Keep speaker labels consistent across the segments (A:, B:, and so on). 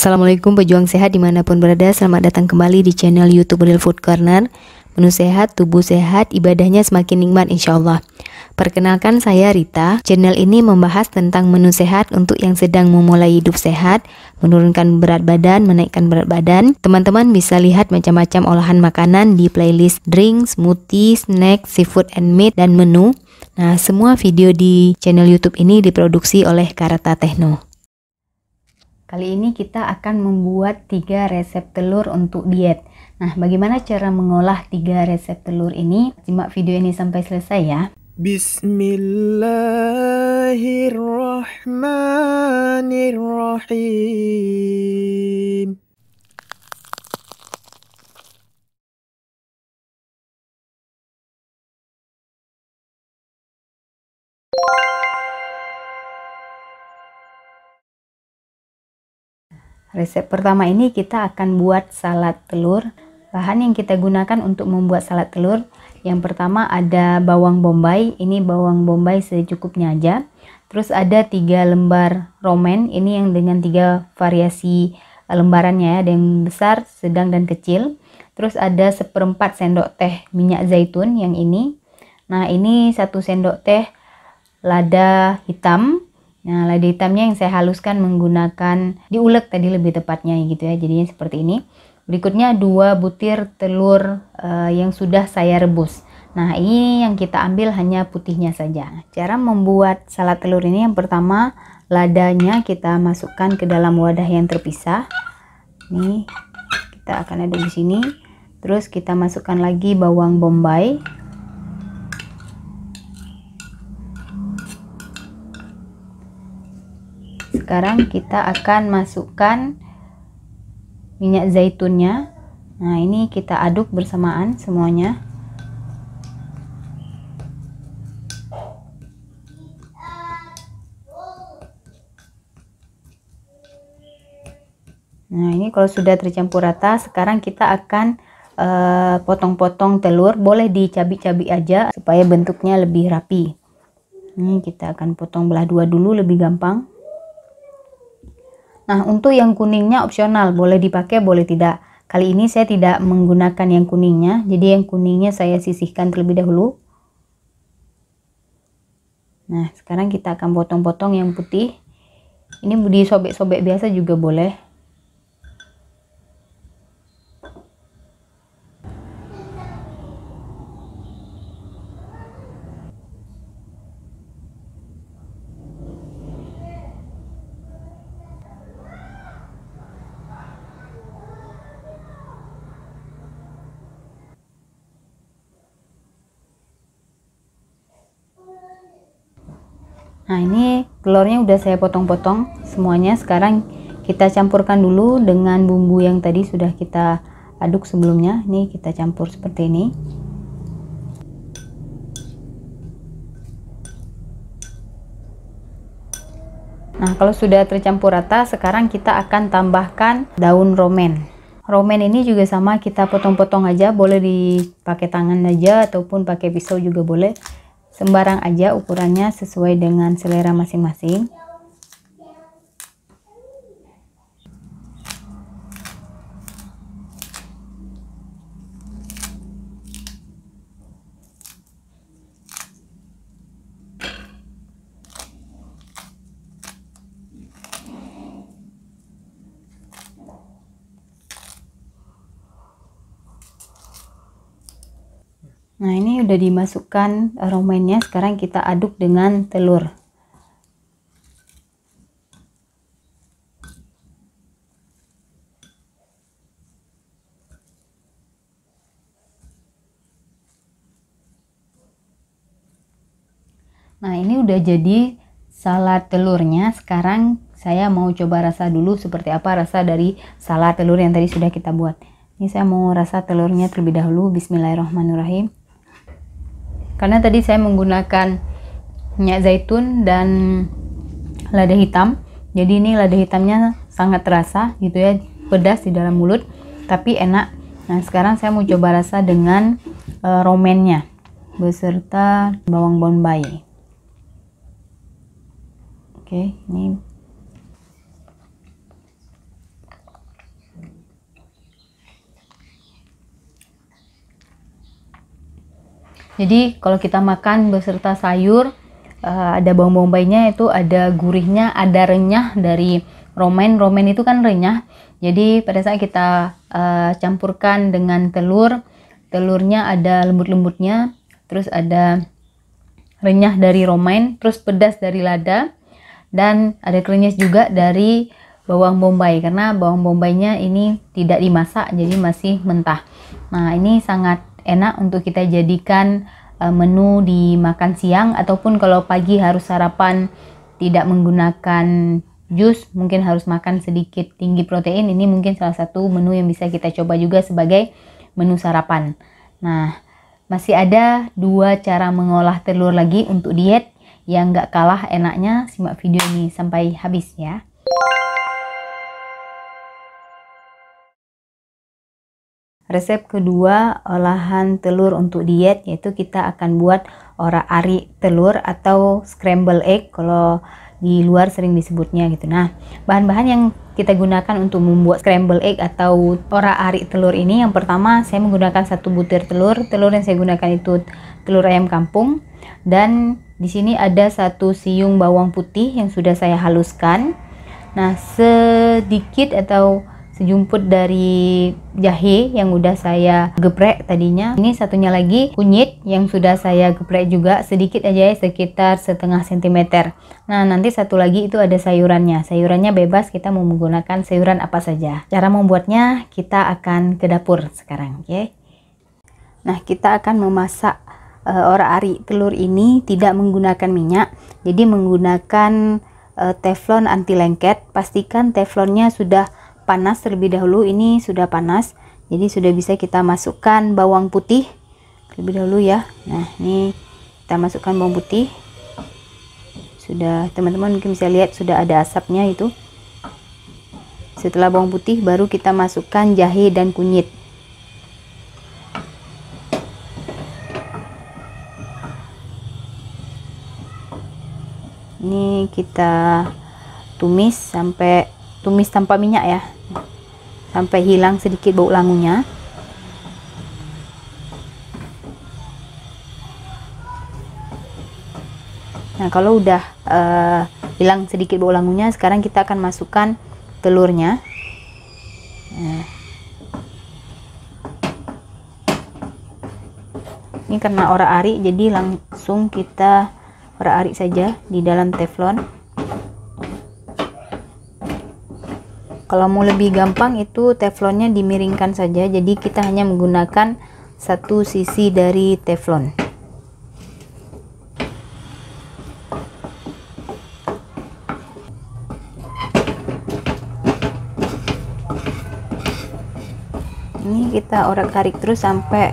A: Assalamualaikum pejuang sehat dimanapun berada, selamat datang kembali di channel YouTube Real Food Corner. Menu sehat, tubuh sehat, ibadahnya semakin nikmat insyaAllah. Perkenalkan, saya Rita. Channel ini membahas tentang menu sehat untuk yang sedang memulai hidup sehat, menurunkan berat badan, menaikkan berat badan. Teman-teman bisa lihat macam-macam olahan makanan di playlist drink, smoothie, snack, seafood and meat, dan menu. Nah, semua video di channel YouTube ini diproduksi oleh Karata Techno. Kali ini kita akan membuat 3 resep telur untuk diet. Nah, bagaimana cara mengolah 3 resep telur ini? Simak video ini sampai selesai ya.
B: Bismillahirrahmanirrahim.
A: Resep pertama ini kita akan buat salad telur. Bahan yang kita gunakan untuk membuat salad telur, yang pertama ada bawang bombay. Ini bawang bombay secukupnya aja. Terus ada 3 lembar romen. Ini yang dengan 3 variasi lembarannya ya, ada yang besar, sedang, dan kecil. Terus ada 1/4 sendok teh minyak zaitun yang ini. Nah, ini 1 sendok teh lada hitam. Nah, lada hitamnya yang saya haluskan menggunakan diulek tadi lebih tepatnya gitu ya, jadinya seperti ini. Berikutnya 2 butir telur yang sudah saya rebus. Nah, ini yang kita ambil hanya putihnya saja. Cara membuat salad telur ini, yang pertama ladanya kita masukkan ke dalam wadah yang terpisah. Nih, kita akan aduk di sini. Terus kita masukkan lagi bawang bombay. Sekarang kita akan masukkan minyak zaitunnya. Nah, ini kita aduk bersamaan semuanya. Nah, ini kalau sudah tercampur rata, sekarang kita akan potong-potong telur. Boleh dicabik-cabik aja supaya bentuknya lebih rapi. Ini kita akan potong belah 2 dulu, lebih gampang. Nah, untuk yang kuningnya opsional, boleh dipakai boleh tidak. Kali ini saya tidak menggunakan yang kuningnya, jadi yang kuningnya saya sisihkan terlebih dahulu. Nah, sekarang kita akan potong-potong yang putih. Ini disobek-sobek biasa juga boleh. Nah, ini telurnya udah saya potong-potong semuanya. Sekarang kita campurkan dulu dengan bumbu yang tadi sudah kita aduk sebelumnya. Ini kita campur seperti ini. Nah, kalau sudah tercampur rata, sekarang kita akan tambahkan daun romen. Romen ini juga sama, kita potong-potong aja, boleh dipakai tangan aja ataupun pakai pisau juga boleh. Sembarang aja ukurannya sesuai dengan selera masing-masing. Nah, ini udah dimasukkan romennya, sekarang kita aduk dengan telur. Nah, ini udah jadi salad telurnya. Sekarang saya mau coba rasa dulu seperti apa rasa dari salad telur yang tadi sudah kita buat. Ini saya mau rasa telurnya terlebih dahulu. Bismillahirrahmanirrahim. Karena tadi saya menggunakan minyak zaitun dan lada hitam, jadi ini lada hitamnya sangat terasa gitu ya, pedas di dalam mulut tapi enak. Nah, sekarang saya mau coba rasa dengan romennya beserta bawang bombay. Oke, ini Jadi kalau kita makan beserta sayur, ada bawang bombaynya, itu ada gurihnya, ada renyah dari romaine. Romaine itu kan renyah. Jadi pada saat kita campurkan dengan telur, telurnya ada lembut-lembutnya, terus ada renyah dari romaine, terus pedas dari lada, dan ada krenyes juga dari bawang bombay, karena bawang bombaynya ini tidak dimasak, jadi masih mentah. Nah, ini sangat enak untuk kita jadikan menu di makan siang, ataupun kalau pagi harus sarapan tidak menggunakan jus, mungkin harus makan sedikit tinggi protein, ini mungkin salah satu menu yang bisa kita coba juga sebagai menu sarapan. Nah, masih ada 2 cara mengolah telur lagi untuk diet yang gak kalah enaknya. Simak video ini sampai habis ya. Resep kedua olahan telur untuk diet, yaitu kita akan buat orak-arik telur atau scramble egg kalau di luar sering disebutnya gitu. Nah, bahan-bahan yang kita gunakan untuk membuat scramble egg atau orak-arik telur ini, yang pertama saya menggunakan 1 butir telur. Telur yang saya gunakan itu telur ayam kampung, dan di sini ada 1 siung bawang putih yang sudah saya haluskan. Nah, sedikit atau sejumput dari jahe yang udah saya geprek tadinya. Ini satunya lagi kunyit yang sudah saya geprek juga sedikit aja ya, sekitar setengah sentimeter. Nah, nanti satu lagi itu ada sayurannya. Sayurannya bebas, kita mau menggunakan sayuran apa saja. Cara membuatnya kita akan ke dapur sekarang, oke? Nah, kita akan memasak orak-arik telur ini tidak menggunakan minyak, jadi menggunakan teflon anti lengket. Pastikan teflonnya sudah panas terlebih dahulu. Ini sudah panas, jadi sudah bisa kita masukkan bawang putih terlebih dahulu ya. Nah, ini kita masukkan bawang putih. Sudah, teman-teman mungkin bisa lihat sudah ada asapnya itu. Setelah bawang putih baru kita masukkan jahe dan kunyit. Ini kita tumis sampai tumis tanpa minyak ya, sampai hilang sedikit bau langunya. Nah, kalau udah hilang sedikit bau langunya, sekarang kita akan masukkan telurnya. Nah, ini karena orak-arik jadi langsung kita orak-arik saja di dalam teflon. Kalau mau lebih gampang itu teflonnya dimiringkan saja, jadi kita hanya menggunakan 1 sisi dari teflon. Ini kita orak-arik terus sampai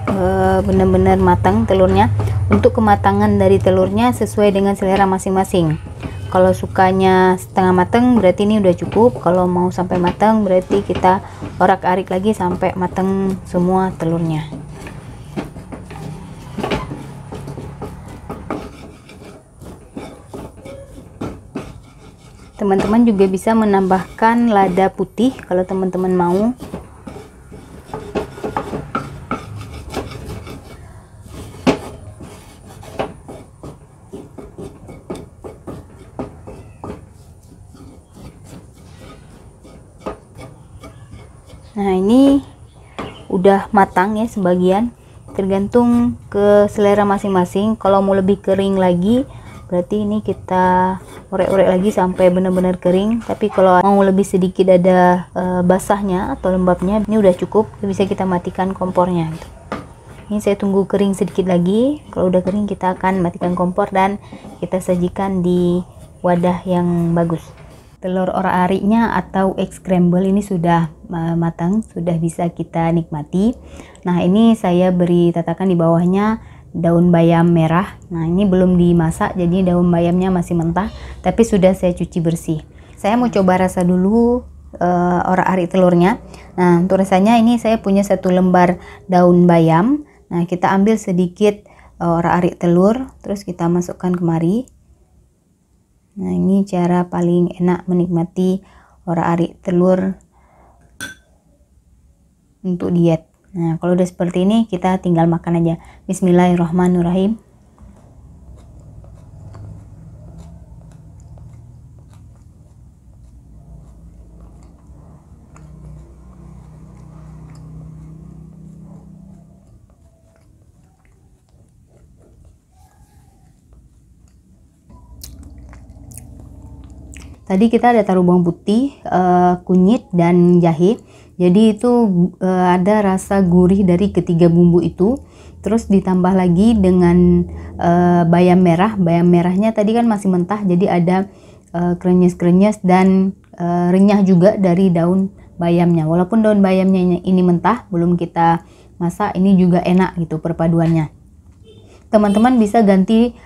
A: benar-benar matang telurnya. Untuk kematangan dari telurnya sesuai dengan selera masing-masing. Kalau sukanya setengah matang berarti ini udah cukup. Kalau mau sampai matang berarti kita orak-arik lagi sampai matang semua telurnya. Teman-teman juga bisa menambahkan lada putih kalau teman-teman mau. Nah, ini udah matang ya sebagian, tergantung ke selera masing-masing. Kalau mau lebih kering lagi berarti ini kita orek-orek lagi sampai benar-benar kering. Tapi kalau mau lebih sedikit ada basahnya atau lembabnya, ini udah cukup, bisa kita matikan kompornya gitu. Ini saya tunggu kering sedikit lagi. Kalau udah kering kita akan matikan kompor dan kita sajikan di wadah yang bagus. Telur orak-ariknya atau egg scramble ini sudah matang, sudah bisa kita nikmati. Nah, ini saya beri tatakan di bawahnya daun bayam merah. Nah, ini belum dimasak, jadi daun bayamnya masih mentah, tapi sudah saya cuci bersih. Saya mau coba rasa dulu orak-arik telurnya. Nah, untuk rasanya ini saya punya 1 lembar daun bayam. Nah, kita ambil sedikit orak-arik telur, terus kita masukkan kemari. Nah, ini cara paling enak menikmati orak-arik telur untuk diet. Nah, kalau udah seperti ini kita tinggal makan aja. Bismillahirrahmanirrahim. Tadi kita ada taruh bawang putih, kunyit, dan jahe. Jadi itu ada rasa gurih dari ketiga bumbu itu. Terus ditambah lagi dengan bayam merah. Bayam merahnya tadi kan masih mentah, jadi ada krenyes-krenyes dan renyah juga dari daun bayamnya. Walaupun daun bayamnya ini mentah, belum kita masak, ini juga enak gitu perpaduannya. Teman-teman bisa ganti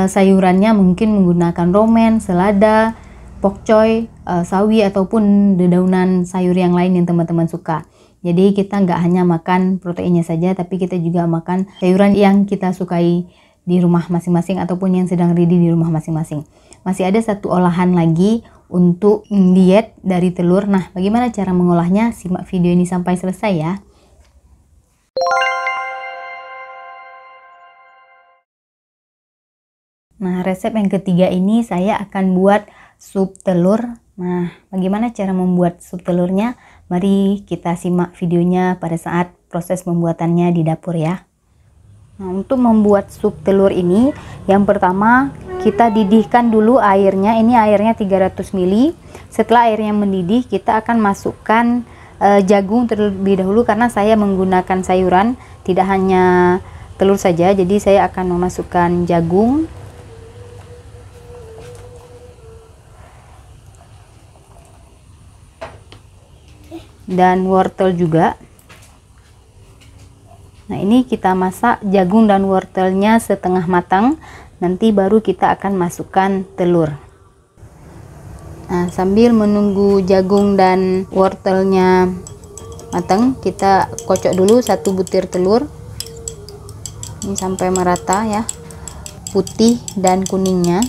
A: sayurannya, mungkin menggunakan romen, selada, pokcoy, sawi, ataupun dedaunan sayur yang lain yang teman-teman suka. Jadi kita nggak hanya makan proteinnya saja, tapi kita juga makan sayuran yang kita sukai di rumah masing-masing ataupun yang sedang ready di rumah masing-masing. Masih ada satu olahan lagi untuk diet dari telur. Nah, bagaimana cara mengolahnya? Simak video ini sampai selesai ya. Nah, resep yang ketiga ini saya akan buat sup telur. Nah, bagaimana cara membuat sup telurnya? Mari kita simak videonya pada saat proses pembuatannya di dapur ya. Nah, untuk membuat sup telur ini, yang pertama kita didihkan dulu airnya. Ini airnya 300 ml. Setelah airnya mendidih, kita akan masukkan jagung terlebih dahulu karena saya menggunakan sayuran, tidak hanya telur saja. Jadi saya akan memasukkan jagung, dan wortel juga. Nah, ini kita masak jagung dan wortelnya setengah matang, nanti baru kita akan masukkan telur. Nah, sambil menunggu jagung dan wortelnya matang, kita kocok dulu satu butir telur ini sampai merata ya, putih dan kuningnya.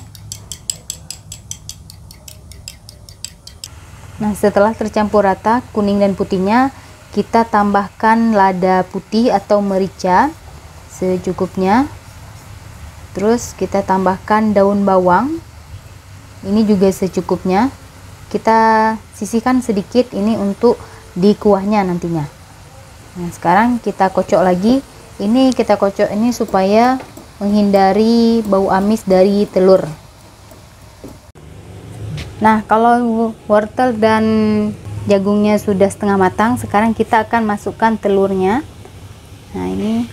A: Nah, setelah tercampur rata kuning dan putihnya, kita tambahkan lada putih atau merica secukupnya. Terus kita tambahkan daun bawang, ini juga secukupnya. Kita sisihkan sedikit ini untuk di kuahnya nantinya. Nah, sekarang kita kocok lagi. Ini kita kocok ini supaya menghindari bau amis dari telur. Nah, kalau wortel dan jagungnya sudah setengah matang, sekarang kita akan masukkan telurnya. Nah, ini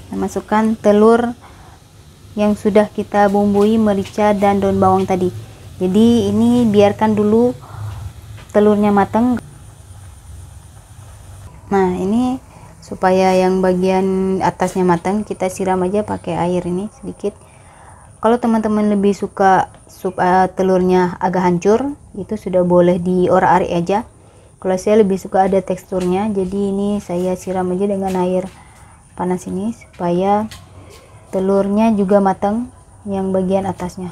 A: kita masukkan telur yang sudah kita bumbui merica dan daun bawang tadi. Jadi ini biarkan dulu telurnya matang. Nah, ini supaya yang bagian atasnya matang, kita siram aja pakai air ini sedikit. Kalau teman-teman lebih suka sup telurnya agak hancur, itu sudah boleh diorak-arik aja. Kalau saya lebih suka ada teksturnya, jadi ini saya siram aja dengan air panas ini supaya telurnya juga matang yang bagian atasnya.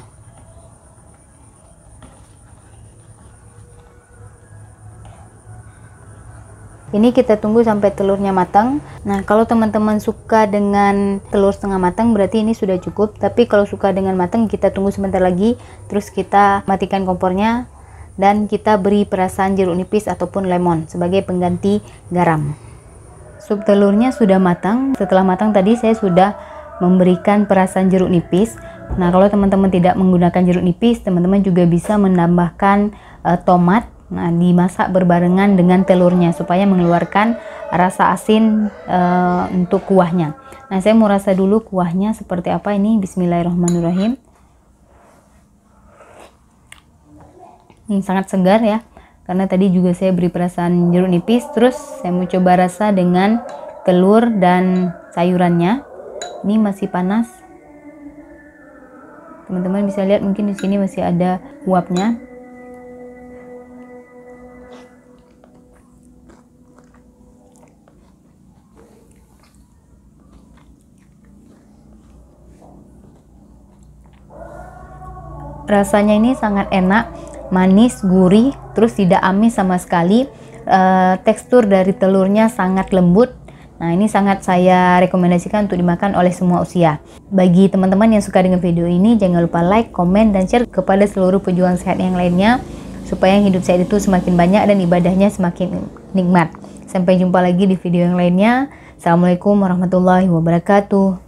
A: Ini kita tunggu sampai telurnya matang. Nah, kalau teman-teman suka dengan telur setengah matang, berarti ini sudah cukup. Tapi kalau suka dengan matang, kita tunggu sebentar lagi. Terus kita matikan kompornya dan kita beri perasan jeruk nipis ataupun lemon sebagai pengganti garam. Sup telurnya sudah matang. Setelah matang tadi saya sudah memberikan perasan jeruk nipis. Nah, kalau teman-teman tidak menggunakan jeruk nipis, teman-teman juga bisa menambahkan tomat. Nah, dimasak berbarengan dengan telurnya supaya mengeluarkan rasa asin untuk kuahnya. Nah, saya mau rasa dulu kuahnya seperti apa ini. Bismillahirrahmanirrahim. Ini sangat segar ya, karena tadi juga saya beri perasan jeruk nipis. Terus saya mau coba rasa dengan telur dan sayurannya. Ini masih panas. Teman-teman bisa lihat mungkin di sini masih ada uapnya. Rasanya ini sangat enak, manis, gurih, terus tidak amis sama sekali. tekstur dari telurnya sangat lembut. Nah, ini sangat saya rekomendasikan untuk dimakan oleh semua usia. Bagi teman-teman yang suka dengan video ini, jangan lupa like, komen, dan share kepada seluruh pejuang sehat yang lainnya, supaya yang hidup sehat itu semakin banyak dan ibadahnya semakin nikmat. Sampai jumpa lagi di video yang lainnya. Assalamualaikum warahmatullahi wabarakatuh.